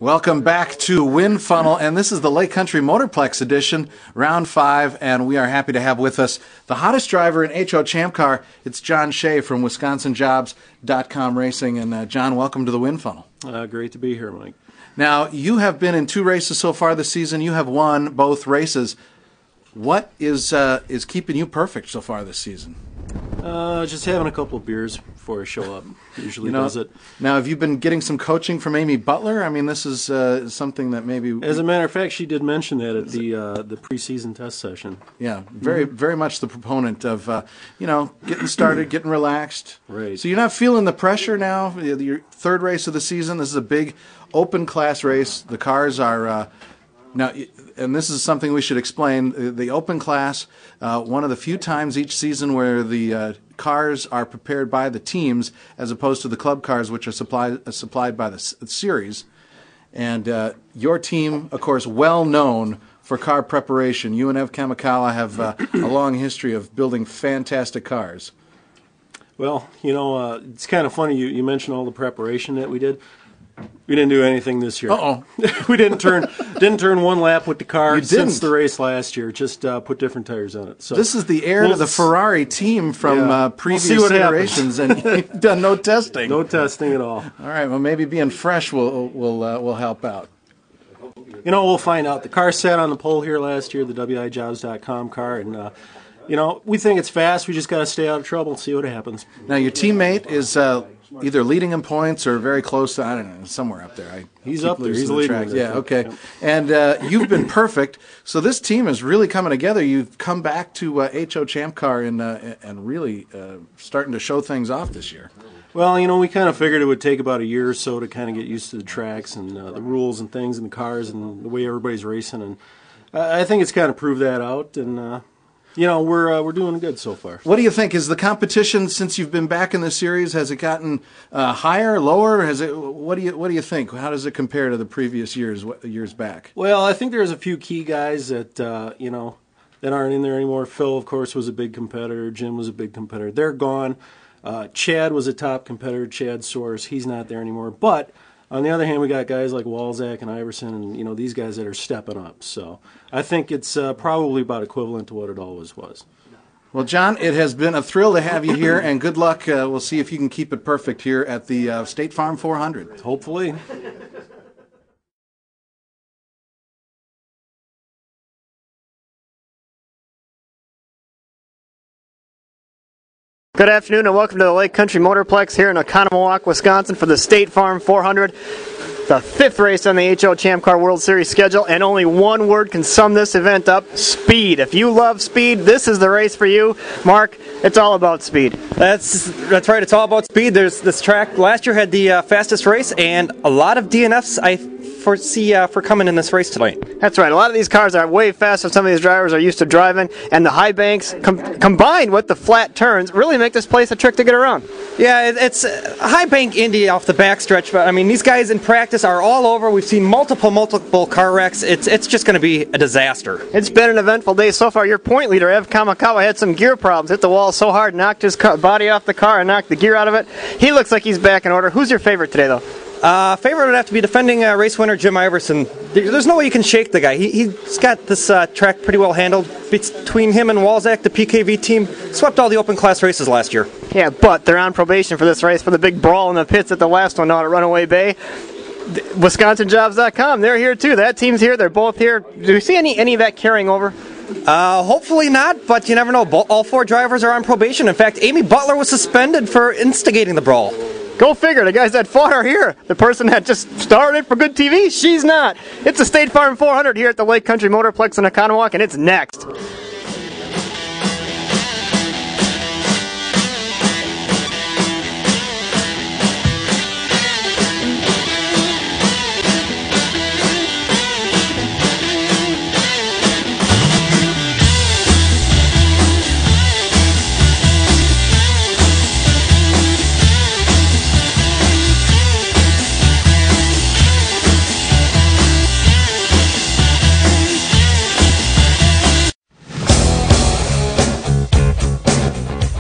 Welcome back to Wind Funnel, and this is the Lake Country Motorplex edition, round 5, and we are happy to have with us the hottest driver in HO Champ Car. It's John Shea from WisconsinJobs.com Racing, and John, welcome to the Wind Funnel. Great to be here, Mike. Now, you have been in 2 races so far this season. You have won both races. What is keeping you perfect so far this season? Just having a couple of beers before I show up. Usually does it. Now, have you been getting some coaching from Amy Butler? I mean, this is something that maybe... As a matter of fact, she did mention that at the preseason test session. Yeah, very much the proponent of, getting started, getting relaxed. Right. So you're not feeling the pressure now? Your 3rd race of the season. This is a big open class race. The cars are... Now, and this is something we should explain, the open class, one of the few times each season where the cars are prepared by the teams as opposed to the club cars, which are supplied by the series. And your team, of course, well known for car preparation. You and Economaki have a long history of building fantastic cars. Well, it's kind of funny you mentioned all the preparation that we did. We didn't do anything this year. Uh-oh. We didn't turn one lap with the car since the didn't. race last year. Just put different tires on it. So this is the heir to the Ferrari team from previous iterations, and you've done no testing. No testing at all. All right. Well, maybe being fresh will help out. We'll find out. The car sat on the pole here last year, the WIJobs.com car, and we think it's fast. We just got to stay out of trouble and see what happens. Now, your teammate is either leading in points or very close to, I don't know, somewhere up there. He's up there. He's leading. Yeah, okay. Yep. And you've been perfect. So this team is really coming together. You've come back to HO Champ Car and really starting to show things off this year. Well, we kind of figured it would take about a year or so to kind of get used to the tracks and the rules and things and the cars and the way everybody's racing. And I think it's kind of proved that out. And we're doing good so far. What do you think? Is the competition, since you've been back in the series, has it gotten higher, lower? What do you think? How does it compare to the previous years back? Well, I think there's a few key guys that that aren't in there anymore. Phil, of course, was a big competitor. Jim was a big competitor. They're gone. Chad was a top competitor. Chad Soares, he's not there anymore. But on the other hand, we got guys like Walzak and Iverson and, these guys that are stepping up. So I think it's probably about equivalent to what it always was. Well, John, it has been a thrill to have you here, and good luck. We'll see if you can keep it perfect here at the State Farm 400. Hopefully. Good afternoon and welcome to the Lake Country Motorplex here in Economaki, Wisconsin for the State Farm 400, the 5th race on the HO Champ Car World Series schedule, and only one word can sum this event up: speed. If you love speed, this is the race for you. Mark, it's all about speed. That's right, it's all about speed. There's this track last year had the fastest race, and a lot of DNFs I foresee for coming in this race tonight. That's right. A lot of these cars are way faster than some of these drivers are used to driving, and the high banks combined with the flat turns really make this place a trick to get around. Yeah, it's high bank Indy off the backstretch, but I mean these guys in practice are all over. We've seen multiple car wrecks. It's just going to be a disaster. It's been an eventful day so far. Your point leader, Economaki, had some gear problems. Hit the wall so hard, knocked his body off the car and knocked the gear out of it. He looks like he's back in order. Who's your favorite today, though? Favorite would have to be defending race winner Jim Iverson. There's no way you can shake the guy. He's got this track pretty well handled. Between him and Walzak, the PKV team swept all the open class races last year. Yeah, but they're on probation for this race for the big brawl in the pits at the last one out at Runaway Bay. WisconsinJobs.com, they're here too. That team's here. They're both here. Do you see any of that carrying over? Hopefully not, but you never know. All 4 drivers are on probation. In fact, Amy Butler was suspended for instigating the brawl. Go figure. The guys that fought are here. The person that just started for good TV, she's not. It's the State Farm 400 here at the Lake Country Motorplex in Economaki, and it's next.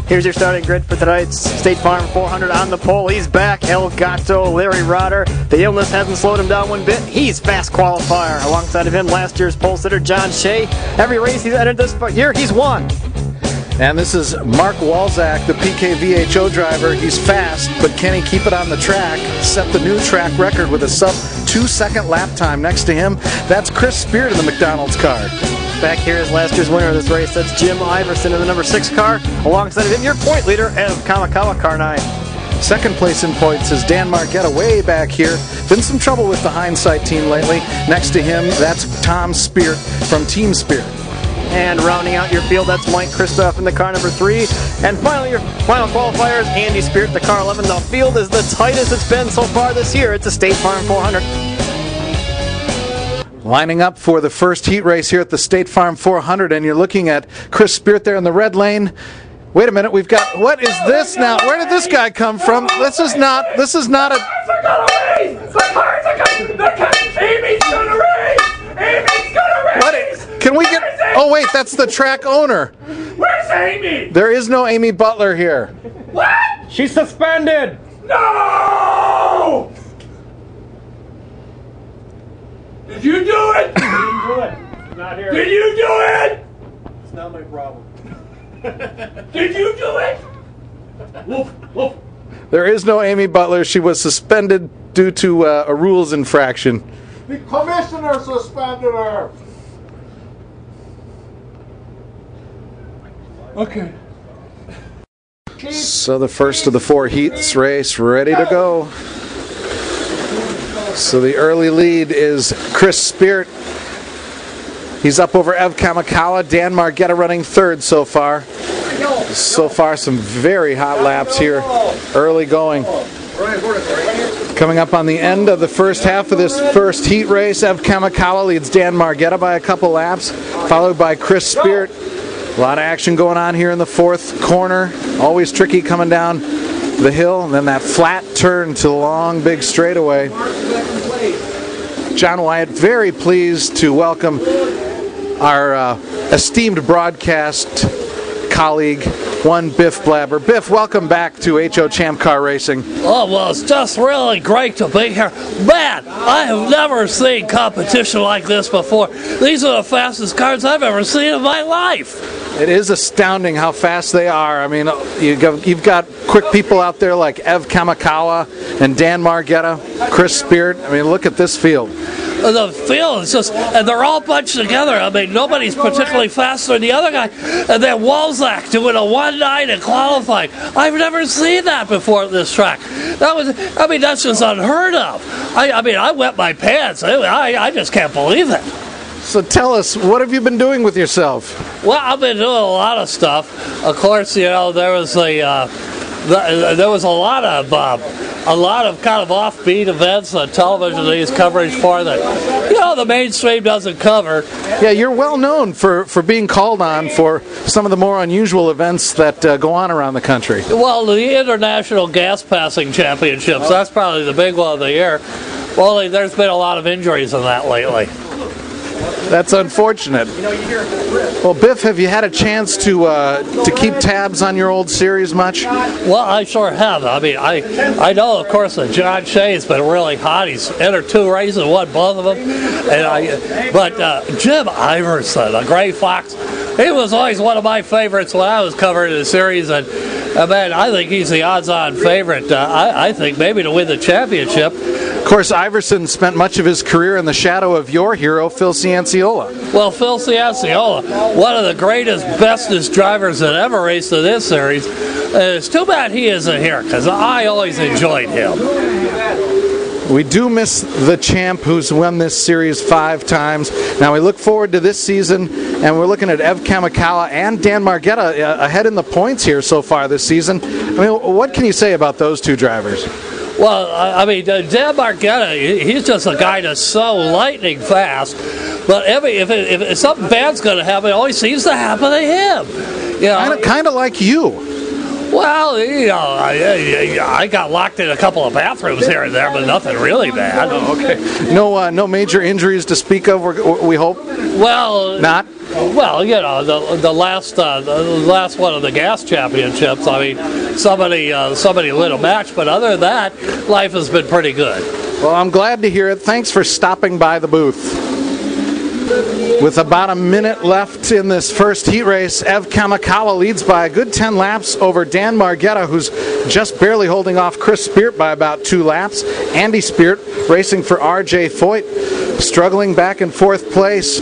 Here's your starting grid for tonight's State Farm 400 on the pole. He's back. El Gato, Larry Rotter. The illness hasn't slowed him down one bit. He's fast qualifier. Alongside of him, last year's pole sitter, John Shea. Every race he's entered this year, he's won. And this is Mark Walzak, the PKVHO driver. He's fast, but can he keep it on the track? Set the new track record with a sub 2-second lap time. Next to him, that's Chris Speart in the McDonald's car. Back here is last year's winner of this race. That's Jim Iverson in the number 6 car. Alongside of him, your point leader, Economaki, car 9. Second place in points is Dan Margetta way back here. Been some trouble with the Hindsight team lately. Next to him, that's Tom Speart from Team Speart. And rounding out your field, that's Mike Kristoff in the car number 3. And finally, your final qualifier is Andy Speart, the car 11. The field is the tightest it's been so far this year. It's a State Farm 400. Lining up for the first heat race here at the State Farm 400, and you're looking at Chris Speart there in the red lane. Wait a minute, we've got, what is this now? Where did this guy come from? This is not a... The cars are gonna race! Amy's gonna race! What? Can we get... Oh wait, that's the track owner. Where's Amy? There is no Amy Butler here. What? She's suspended. No! Did you do it? Didn't do it. Not here. Did you do it? It's not my problem. Did you do it? Woof, woof. There is no Amy Butler. She was suspended due to a rules infraction. The commissioner suspended her. Okay. So the first of the 4 heats race ready to go. So the early lead is Chris Speart. He's up over Ev Kamikawa. Dan Margetta running 3rd so far. So far some very hot laps here. Early going. Coming up on the end of the first half of this first heat race, Ev Kamikawa leads Dan Margetta by a couple laps, followed by Chris Speart. A lot of action going on here in the 4th corner. Always tricky coming down the hill, and then that flat turn to the long, big straightaway. John Wyatt, very pleased to welcome our esteemed broadcast colleague, one Biff Blabber. Biff, welcome back to HO Champ Car Racing. Oh, well, it's just really great to be here. Man, I have never seen competition like this before. These are the fastest cars I've ever seen in my life. It is astounding how fast they are. I mean, you've got quick people out there like Ev Kamikawa and Dan Margetta, Chris Speart. I mean, look at this field. The field is just, and they're all bunched together. I mean, nobody's particularly faster than the other guy. And then Walzak doing a 1.9 in qualifying. I've never seen that before at this track. That's just unheard of. I wet my pants. I just can't believe it. So tell us, what have you been doing with yourself? Well, I've been doing a lot of stuff. Of course, there was a lot of kind of offbeat events on television that he's coverage for that, the mainstream doesn't cover. Yeah, you're well known for being called on for some of the more unusual events that go on around the country. Well, the International Gas Passing Championships, that's probably the big one of the year. Only there's been a lot of injuries in that lately. That's unfortunate. Well, Biff, have you had a chance to keep tabs on your old series much? Well, I sure have. I mean, I know, of course, that John Shea's been really hot. He's entered 2 races, won both of them. But Jim Iverson, a gray fox, he was always one of my favorites when I was covering the series. And man, I think he's the odds-on favorite. I think maybe to win the championship. Of course, Iverson spent much of his career in the shadow of your hero, Phil Cianciola. Well, Phil Cianciola, one of the greatest, bestest drivers that ever raced in this series. It's too bad he isn't here, because I always enjoyed him. We do miss the champ who's won this series 5 times. Now we look forward to this season, and we're looking at Ev Kamikawa and Dan Margetta ahead in the points here so far this season. I mean, what can you say about those 2 drivers? Well, I mean, Dan Margetta, he's just a guy that's so lightning fast. But if something bad's going to happen, it always seems to happen to him. Kind of like you. Well, you know, I got locked in a couple of bathrooms here and there, but nothing really bad. Okay. No major injuries to speak of, we hope? Well, not? Well, you know, the last one of the gas championships, I mean, somebody lit a match, but other than that, life has been pretty good. Well, I'm glad to hear it. Thanks for stopping by the booth. With about a minute left in this first heat race, Economaki leads by a good 10 laps over Dan Margetta, who's just barely holding off Chris Speart by about 2 laps. Andy Speart racing for R.J. Foyt, struggling back in 4th place.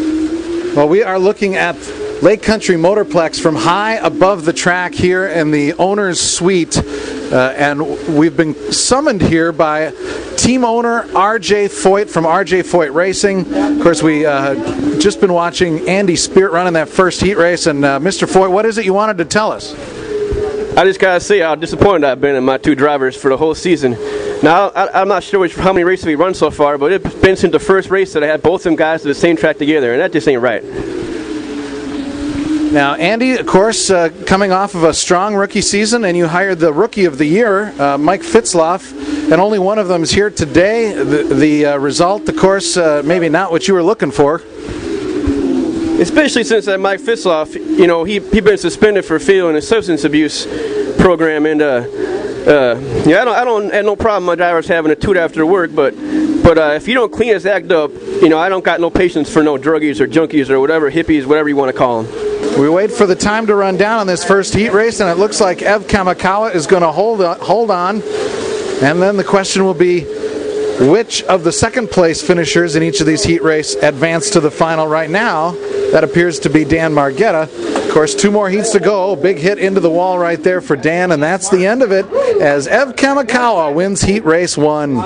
Well, we are looking at Lake Country Motorplex from high above the track here in the owner's suite. And we've been summoned here by team owner R.J. Foyt from R.J. Foyt Racing. Of course, we just been watching Andy Speart running that first heat race. And Mr. Foyt, what is it you wanted to tell us? I just got to say how disappointed I've been in my 2 drivers for the whole season. Now, I'm not sure how many races we've run so far, but it's been since the first race that I had both them guys at the same track together, and that just ain't right. Now, Andy, of course, coming off of a strong rookie season, and you hired the Rookie of the Year, Mike Fitzloff, and only one of them is here today. The result, of course, maybe not what you were looking for. Especially since that Mike Fitzloff, you know, he been suspended for failing a substance abuse program, and yeah, I don't have no problem my drivers having a toot after work, but if you don't clean his act up, you know, I don't got no patience for no druggies or junkies or whatever, hippies, whatever you want to call them. We wait for the time to run down on this first heat race, and it looks like Economaki is going to hold on. And then the question will be, which of the second place finishers in each of these heat races advance to the final right now? That appears to be Dan Margetta. Of course, 2 more heats to go. Big hit into the wall right there for Dan, and that's the end of it as Economaki wins heat race 1.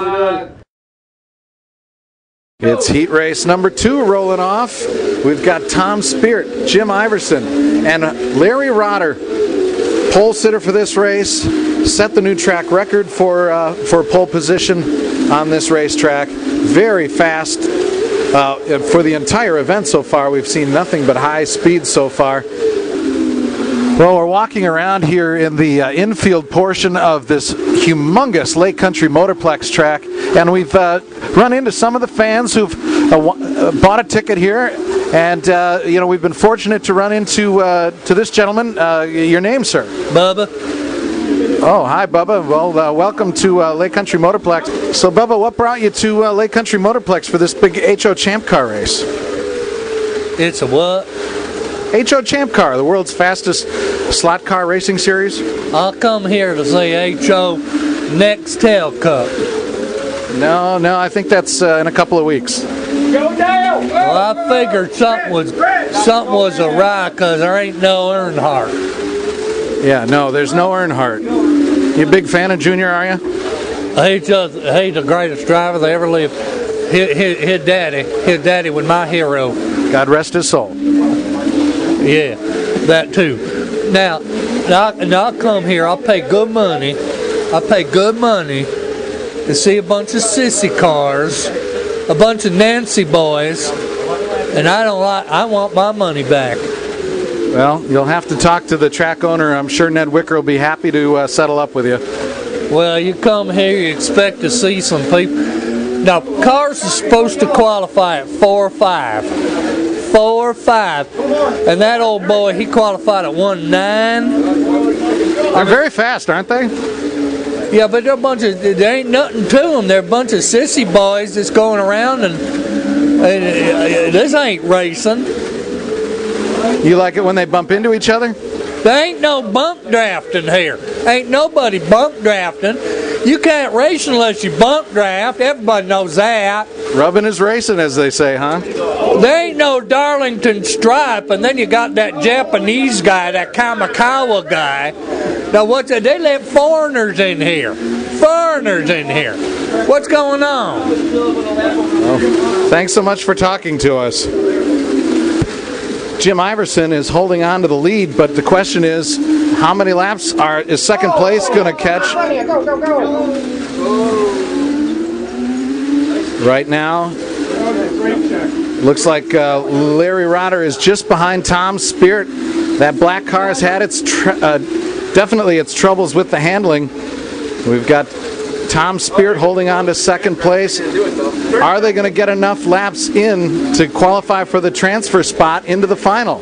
It's heat race number 2 rolling off. We've got Tom Speart, Jim Iverson, and Larry Rotter, pole sitter for this race, set the new track record for pole position on this racetrack. Very fast for the entire event so far. We've seen nothing but high speed so far. Well, we're walking around here in the infield portion of this humongous Lake Country Motorplex track, and we've run into some of the fans who've bought a ticket here, and you know, we've been fortunate to run into to this gentleman. Your name, sir? Bubba. Oh, hi, Bubba. Well, welcome to Lake Country Motorplex. So, Bubba, what brought you to Lake Country Motorplex for this big HO Champ Car race? It's a what? HO Champ Car, the world's fastest slot car racing series. I'll come here to see HO Nextel Cup. No, I think that's in a couple of weeks. Go down! Well, I figured something was awry because there ain't no Earnhardt. Yeah, no, there's no Earnhardt. You a big fan of Junior, are you? He's the greatest driver they ever lived. His daddy was my hero. God rest his soul. Yeah, that too. Now I'll come here. I'll pay good money. To see a bunch of sissy cars, a bunch of Nancy boys, and I want my money back. Well, you'll have to talk to the track owner. I'm sure Ned Wicker will be happy to settle up with you. Well, you come here, you expect to see some people. Now, cars are supposed to qualify at 4 or 5. 4 or 5. And that old boy, he qualified at 1.9. They're very fast, aren't they? Yeah, but they're there ain't nothing to them. They're a bunch of sissy boys that's going around, and this ain't racing. You like it when they bump into each other? There ain't no bump drafting here. Ain't nobody bump drafting. You can't race unless you bump draft. Everybody knows that. Rubbing is racing, as they say, huh? There ain't no Darlington Stripe, and then you got that Japanese guy, that Kamikawa guy. Now, they let foreigners in here. What's going on? Well, thanks so much for talking to us. Jim Iverson is holding on to the lead, but the question is, how many laps is second place going to catch? Right now, looks like Larry Rotter is just behind Tom Speart. That black car has had its definitely its troubles with the handling. We've got Tom Speart holding on to second place. Are they going to get enough laps in to qualify for the transfer spot into the final?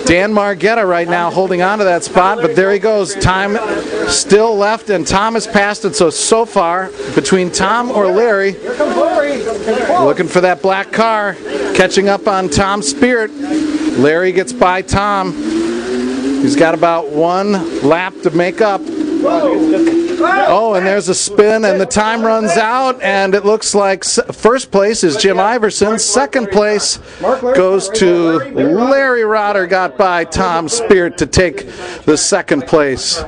Dan Margetta right now holding on to that spot, but there he goes. Time still left, and Tom has passed it. So far, between Tom or Larry, looking for that black car, catching up on Tom Speart. Larry gets by Tom. He's got about one lap to make up. Oh, and there's a spin, and the time runs out, and it looks like first place is Jim Iverson. Second place goes to Larry Rotter, got by Tom Speart to take the second place.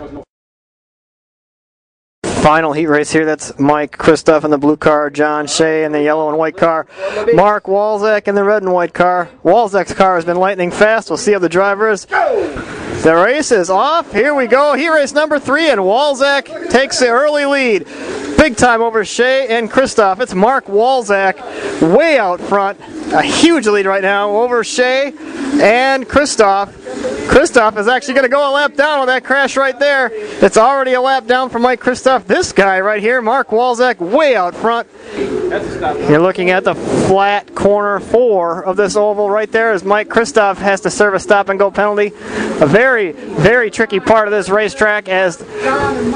Final heat race here. That's Mike Kristoff in the blue car, John Shea in the yellow and white car, Mark Walczak in the red and white car. Walczak's car has been lightning fast. We'll see how the driver is. The race is off. Here we go. Heat race number 3, and Walczak takes the early lead. Big time over Shea and Kristoff. It's Mark Walczak way out front. A huge lead right now over Shea and Kristoff. Kristoff is actually going to go a lap down with that crash right there. It's already a lap down for Mike Kristoff. This guy right here, Mark Walczak, way out front. You're looking at the flat corner 4 of this oval right there as Mike Kristoff has to serve a stop-and-go penalty. A very, very tricky part of this racetrack as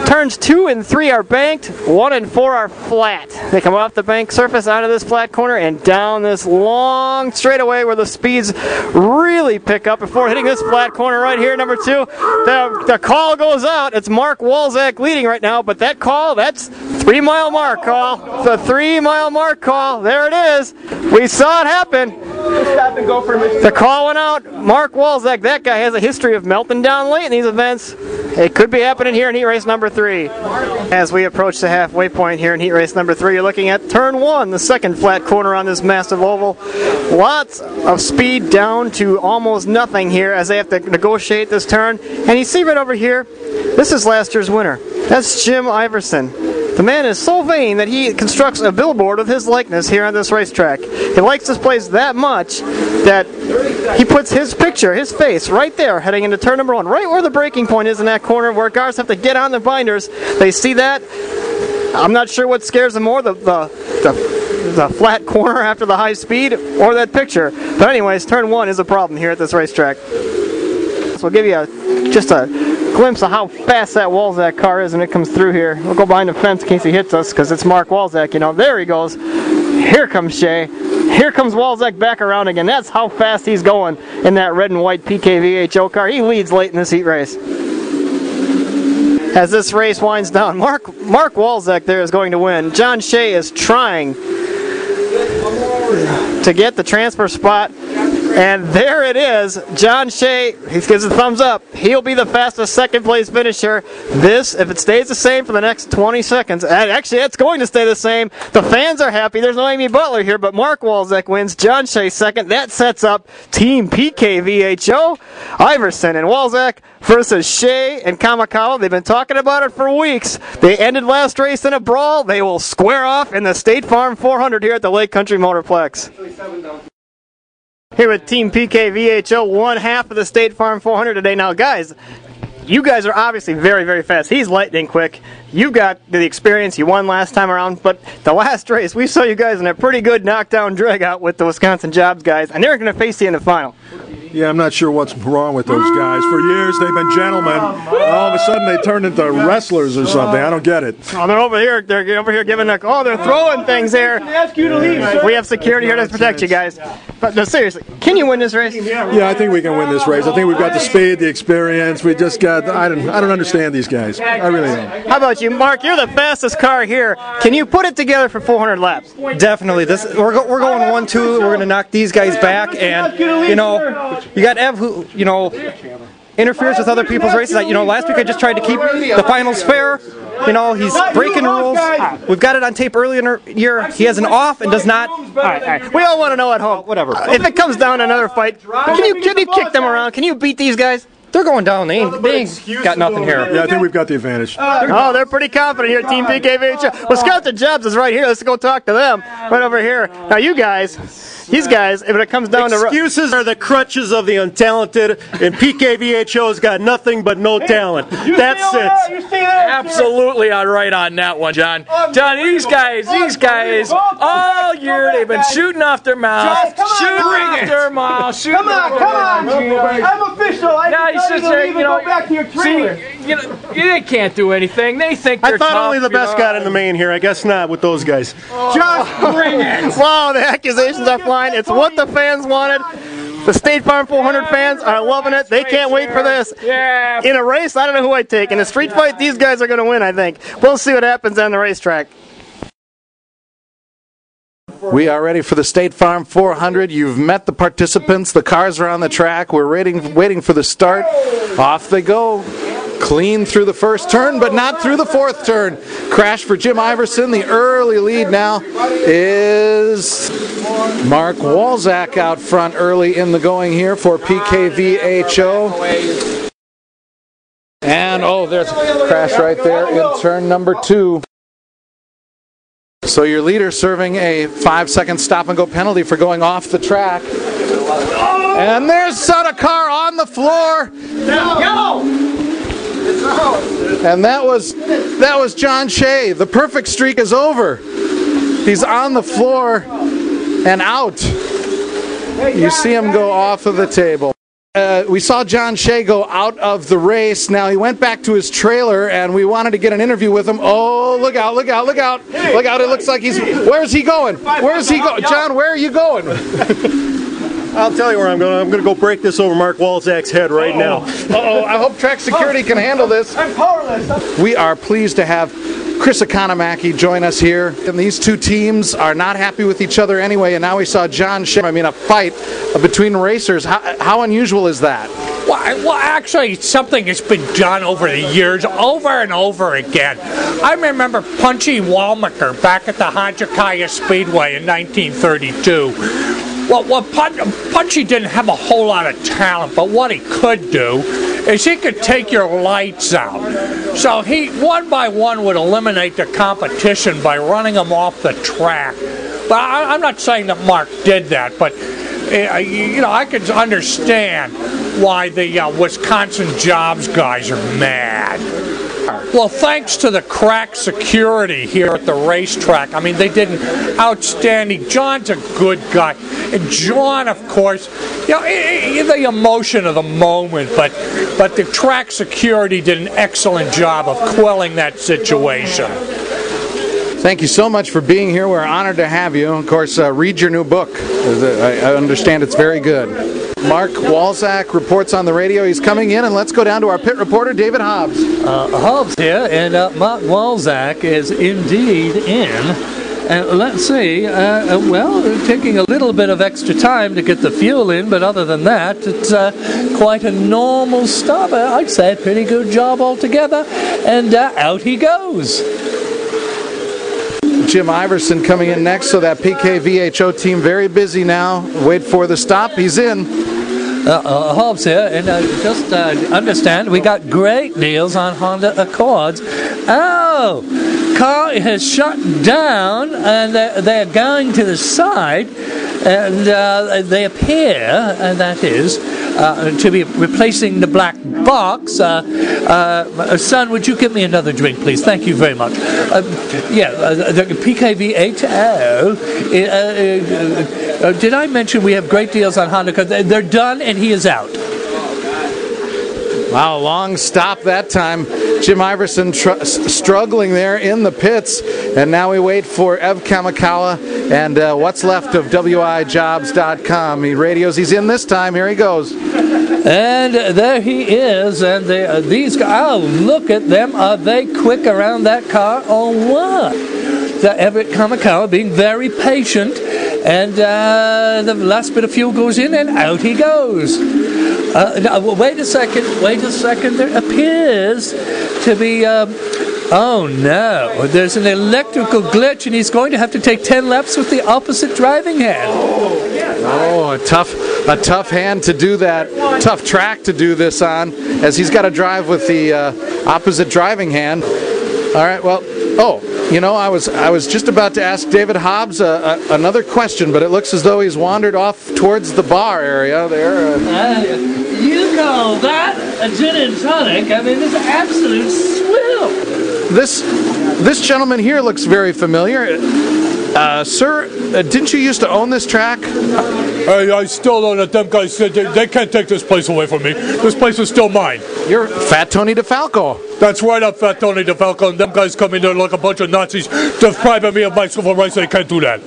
turns 2 and 3 are banked, 1 and 4 are flat. They come off the bank surface out of this flat corner and down this long straightaway where the speeds really pick up before hitting this flat corner right here, number 2. The call goes out. It's Mark Walczak leading right now, but that call, that's 3 mile mark call. The 3 mile mark call. There it is. We saw it happen. The call went out. Mark Walczak, that guy has a history of melting down late in these events. It could be happening here in heat race number 3. As we approach the halfway point here in heat race number 3, you're looking at turn 1, the second flat corner on this massive oval. Lots of speed down to almost nothing here as they have to negotiate this turn. And you see right over here, this is last year's winner. That's Jim Iverson. The man is so vain that he constructs a billboard with his likeness here on this racetrack. He likes this place that much that he puts his picture, his face, right there heading into turn number 1, right where the braking point is in that corner where cars have to get on the binders. They see that. I'm not sure what scares them more, the flat corner after the high speed or that picture. But anyways, turn 1 is a problem here at this racetrack. So we'll give you just a glimpse of how fast that Walczak car is when it comes through here. We'll go behind the fence in case he hits us because it's Mark Walczak, you know. There he goes. Here comes Shea. Here comes Walczak back around again. That's how fast he's going in that red and white PKVHO car. He leads late in this heat race. As this race winds down, Mark Walczak there is going to win. John Shea is trying to get the transfer spot. And there it is. John Shea, he gives a thumbs up. He'll be the fastest second place finisher. This, if it stays the same for the next 20 seconds, and actually it's going to stay the same. The fans are happy. There's no Amy Butler here, but Mark Walczak wins. John Shea second. That sets up Team PKVHO. Iverson and Walczak versus Shea and Kamakawa. They've been talking about it for weeks. They ended last race in a brawl. They will square off in the State Farm 400 here at the Lake Country Motorplex. Here with Team PKVHO, one half of the State Farm 400 today. Now, guys, you guys are obviously very, very fast. He's lightning quick. You've got the experience. You won last time around, but the last race, we saw you guys in a pretty good knockdown drag-out with the Wisconsin Jobs guys, and they're going to face you in the final. Yeah, I'm not sure what's wrong with those guys. For years, they've been gentlemen. All of a sudden, they turned into wrestlers or something. I don't get it. Oh, they're over here. They're over here giving a. Oh, they're throwing things here. Ask you to leave. We have security here to protect you guys. But no, seriously, can you win this race? Yeah, I think we can win this race. I think we've got the speed, the experience. We just got. I don't understand these guys. I really don't. How about you, Mark? You're the fastest car here. Can you put it together for 400 laps? Definitely. We're going 1-2. We're going to knock these guys back, and you got Ev, who interferes with other people's races. Last week I just tried to keep the finals fair. He's breaking rules. We've got it on tape earlier in the year. He has an off and does not. All right. We all want to know at home. Whatever. If it comes down to another fight, can you kick them around? Can you beat these guys? They're going down. They ain't got nothing here. Yeah, I think we've got the advantage. Oh, they're pretty confident here, Team PKVHO. Wisconsin Jobs is right here. Let's go talk to them. Right over here. Now, you guys, these guys, if it comes down to... Excuses are the crutches of the untalented, and PKVHO's got nothing but no talent. That's it. You see that? Absolutely right on that one, John. John, these guys, all year they've been shooting off their mouth, shooting off their mouth. Come on, Gino. I'm official. Now he's just there, go back to your trailer. They can't do anything. They think they're I thought tough, only the best got in the main here. I guess not with those guys. Just bring it. Wow, the accusations are flying. It's what the fans wanted. The State Farm 400 fans are loving it. They can't wait for this. Yeah. In a race, I don't know who I'd take. In a street fight, these guys are going to win, I think. We'll see what happens on the racetrack. We are ready for the State Farm 400. You've met the participants. The cars are on the track. We're waiting for the start. Off they go. Clean through the first turn, but not through the fourth turn. Crash for Jim Iverson. The early lead now is Mark Walzak out front early in the going here for PKVHO. And, there's a crash right there in turn number 2. So your leader serving a 5-second stop-and-go penalty for going off the track. And there's Slotcar on the floor. And that was John Shea. The perfect streak is over. He's on the floor and out. You see him go off of the table. We saw John Shea go out of the race. Now he went back to his trailer, and we wanted to get an interview with him. Oh, look out, look out, look out. Look out, it looks like where's he going? Where's he going? John, where are you going? I'll tell you where I'm going. I'm going to go break this over Mark Walzak's head right now. I hope track security can handle this. I'm powerless. We are pleased to have Chris Economaki join us here. And these two teams are not happy with each other anyway, and now we saw John Shea. A fight between racers. How unusual is that? Well, actually, it's something that's been done over the years, over and over again. I remember Punchy Walmacher back at the HOCC Speedway in 1932. Well, Punchy didn't have a whole lot of talent, but what he could do is he could take your lights out. So he, one by one, would eliminate the competition by running them off the track. But I'm not saying that Mark did that, but I could understand why the Wisconsin Jobs guys are mad. Well, thanks to the crack security here at the racetrack, they did an outstanding. John's a good guy, and John, of course, the emotion of the moment, but the track security did an excellent job of quelling that situation. Thank you so much for being here. We're honored to have you. Of course, read your new book. I understand it's very good. Mark Walzak reports on the radio. He's coming in, and let's go down to our pit reporter, David Hobbs. Hobbs here, and Mark Walzak is indeed in. And let's see, taking a little bit of extra time to get the fuel in, but other than that, it's quite a normal stop. I'd say a pretty good job altogether, and out he goes. Jim Iverson coming in next, so that PKVHO team very busy now. Wait for the stop. He's in. Hobbs here, and just understand, we got great deals on Honda Accords. Oh, car has shut down, and they're going to the side, and they appear, that is, to be replacing the black box. Son, would you give me another drink, please? Thank you very much. The PKVHO. Did I mention we have great deals on Honda? They're done, and he is out. Wow, long stop that time. Jim Iverson struggling there in the pits. And now we wait for Ev Kamikawa and what's left of WIJobs.com. He radios. He's in this time. Here he goes. And there he is. And these guys, look at them. Are they quick around that car or what? Everett Kamikawa being very patient. And the last bit of fuel goes in, and out he goes. Wait a second. There appears to be Oh no, there's an electrical glitch and he's going to have to take 10 laps with the opposite driving hand. Oh, a tough hand to do that, tough track to do this on, as he's got to drive with the opposite driving hand. All right, well, you know, I was just about to ask David Hobbs another question, but it looks as though he's wandered off towards the bar area there. You call that a gin and tonic? I mean, this is absolute swill. This gentleman here looks very familiar. Sir, didn't you used to own this track? I still don't let them guys say they can't take this place away from me. This place is still mine. You're Fat Tony DeFalco. That's right, I'm Fat Tony DeFalco, and them guys come in there like a bunch of Nazis depriving me of my civil rights. They can't do that.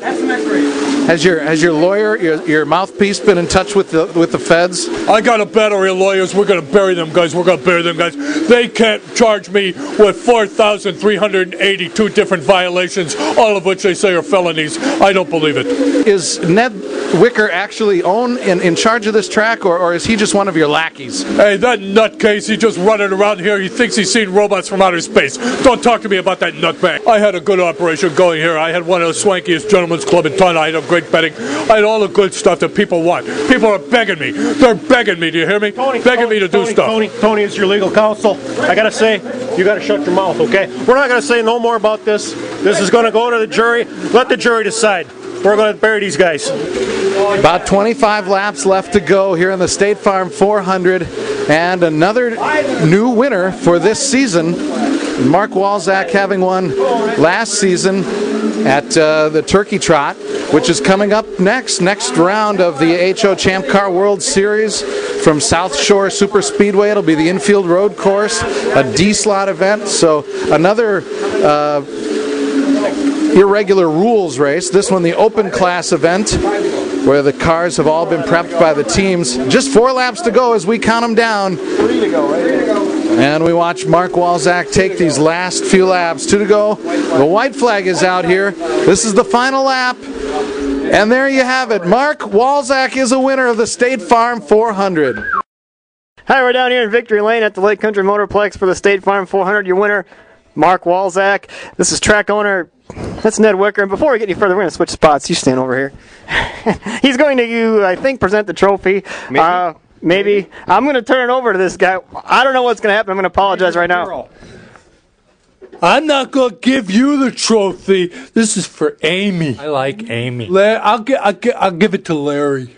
Has your lawyer, your mouthpiece, been in touch with the feds? I got a battery of lawyers. We're going to bury them guys. We're going to bury them guys. They can't charge me with 4,382 different violations, all of which they say are felonies. I don't believe it. Is Ned Wicker actually in charge of this track, or is he just one of your lackeys? Hey, that nutcase, he's just running around here. He thinks he's seen robots from outer space. Don't talk to me about that nutbag. I had a good operation going here. I had one of the swankiest gentlemen's club in town. I had a great betting. I had all the good stuff that people want. People are begging me. They're begging me. Do you hear me? Begging me to do stuff. Tony is your legal counsel. I gotta say, you gotta shut your mouth, okay? We're not gonna say no more about this. This is gonna go to the jury. Let the jury decide. We're gonna bury these guys. About 25 laps left to go here in the State Farm 400, and another new winner for this season. Mark Walczak having won last season at the Turkey Trot, which is coming up next round of the HO Champ Car World Series from South Shore Super Speedway. It'll be the infield road course, a D-slot event, so another irregular rules race. This one the open class event, where the cars have all been prepped by the teams. Just 4 laps to go as we count them down. 3 to go, right? And we watch Mark Walczak take these last few laps. 2 to go. The white flag is out here. This is the final lap. And there you have it. Mark Walczak is a winner of the State Farm 400. Hi, we're down here in Victory Lane at the Lake Country Motorplex for the State Farm 400. Your winner, Mark Walczak. This is track owner, that's Ned Wicker. And before we get any further, we're going to switch spots. You stand over here. He's going to, I think, present the trophy. Maybe. I'm going to turn it over to this guy. I don't know what's going to happen. I'm going to apologize right now. I'm not going to give you the trophy. This is for Amy. I like Amy. I'll give it to Larry.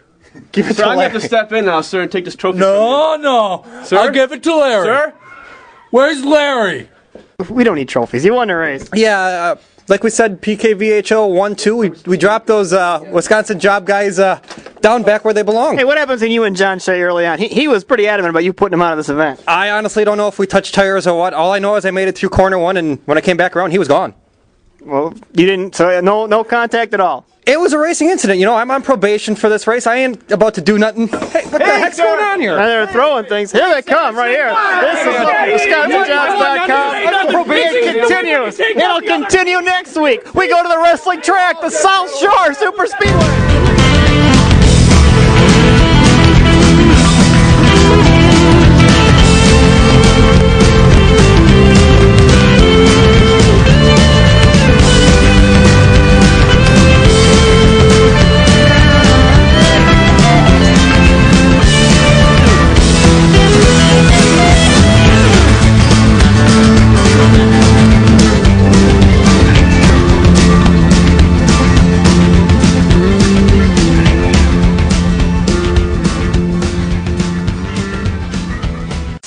Give it to Larry. I'm going to have to step in now, sir, and take this trophy No. Sir? I'll give it to Larry. Sir? Where's Larry? We don't need trophies. You won the race. Yeah, like we said, PKVHO 1-2. We dropped those Wisconsin job guys down back where they belong. Hey, what happens when you and John Shea early on? He was pretty adamant about you putting him out of this event. I honestly don't know if we touched tires or what. All I know is I made it through corner 1, and when I came back around, he was gone. Well, you didn't, so no contact at all. It was a racing incident. You know, I'm on probation for this race. I ain't about to do nothing. Hey, what the heck's going on here? And they're throwing things. Here they come, right here. This is WisconsinJobs.com. It continues. It'll continue next week. We go to the wrestling track, the South Shore Super Speedway.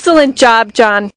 Excellent job, John.